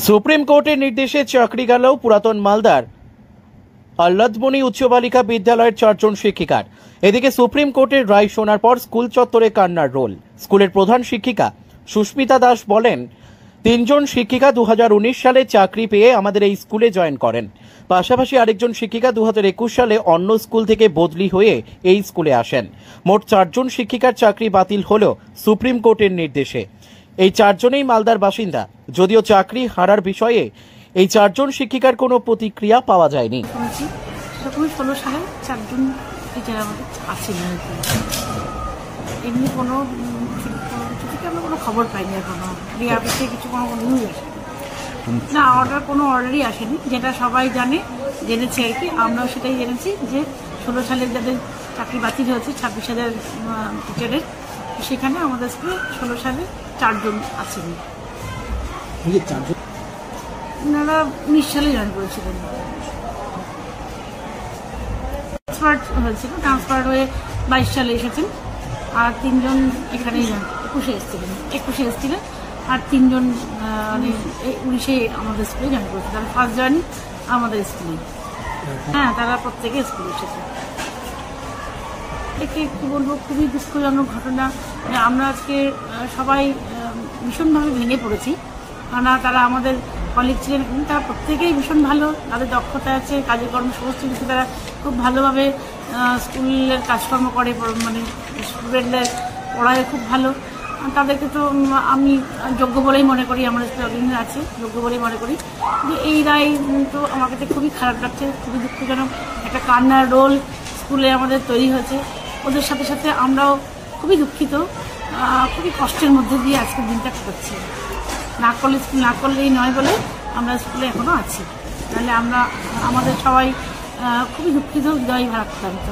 Supreme কোর্টের নির্দেশে চাকরি গেল পুরাতন মালদার আহ্লাদমণি উচ্চ বালিকা বিদ্যালয়ের 4 জন শিক্ষিকার। এদিকে সুপ্রিম কোর্টের রায় শোনার পর স্কুল চত্বরে কান্নার রোল। স্কুলের প্রধান শিক্ষিকা সুস্মিতা দাস বলেন, 3 জন শিক্ষিকা 2019 সালে চাকরি পেয়ে আমাদের এই স্কুলে জয়েন করেন। পাশাপাশি আরেকজন শিক্ষিকা 2021 সালে অন্য স্কুল থেকে বদলি হয়ে এই স্কুলে আসেন। মোট 4 জন শিক্ষিকার চাকরি বাতিল হল সুপ্রিম কোর্টের নির্দেশে। এই 4 জনেই মালদার বাসিন্দা। যদিও চাকরি হারার বিষয়ে এই 4 জন শিক্ষিকার কোনো প্রতিক্রিয়া পাওয়া যায়নি। 16 সালে 4 জন টিচার আমাদের আছেন, এমনি কোনো আমরা কোনো খবর পাইনি এখনো। রিয়াবিতে কিছু কোনো নিউজ আসেনি না, কোনো অর্ডারই আসেনি। যেটা সবাই জেনেছে আর কি, আমরাও সেটাই জেনেছি যে 16 সালে যাদের চাকরি বাতিল হয়েছে 26,000 টিচারের, সেখানে আমাদের স্কুলে 16 সালে 4 জন আছেন। ওনারা 19 সালে জয়েন করেছিলেন, ট্রান্সফার হয়েছিল, ট্রান্সফার হয়ে 22 সালে এসেছেন। আর 3 জন এখানেই 21 এসেছিলেন। আর 3 জন 19-এ আমাদের স্কুলে জয়েন করেছে। তারা ফার্স্ট জয়েনিং আমাদের স্কুলে। হ্যাঁ, তারা প্রত্যেকে স্কুলে এসেছে। একে কি বলবো, খুবই দুঃখজনক ঘটনা। আমরা আজকে সবাই ভীষণভাবে ভেঙে পড়েছি। কেননা তারা আমাদের কলিগ ছিলেন, তারা প্রত্যেকেই ভীষণ ভালো, তাদের দক্ষতা আছে, কাজের কর্ম সমস্ত কিছু তারা খুব ভালোভাবে স্কুলের কাজকর্ম করে, মানে স্টুডেন্টদের পড়ায় খুব ভালো। তাদেরকে তো আমি যোগ্য বলেই মনে করি, আমার স্টুডেন্ট আছে যোগ্য বলেই মনে করি। যে এই রায় তো আমার কাছে খুবই খারাপ লাগছে, খুবই দুঃখজনক। একটা কান্নার রোল স্কুলে আমাদের তৈরি হয়েছে। ওদের সাথে সাথে আমরাও খুবই দুঃখিত, খুবই কষ্টের মধ্যে দিয়ে আজকের দিনটা কাটাচ্ছি। স্কুল না করলেই নয় বলে আমরা স্কুলে এখনো আছি, তাহলে আমাদের সবাই খুবই দুঃখিত, হৃদয় ভারাক্রান্ত।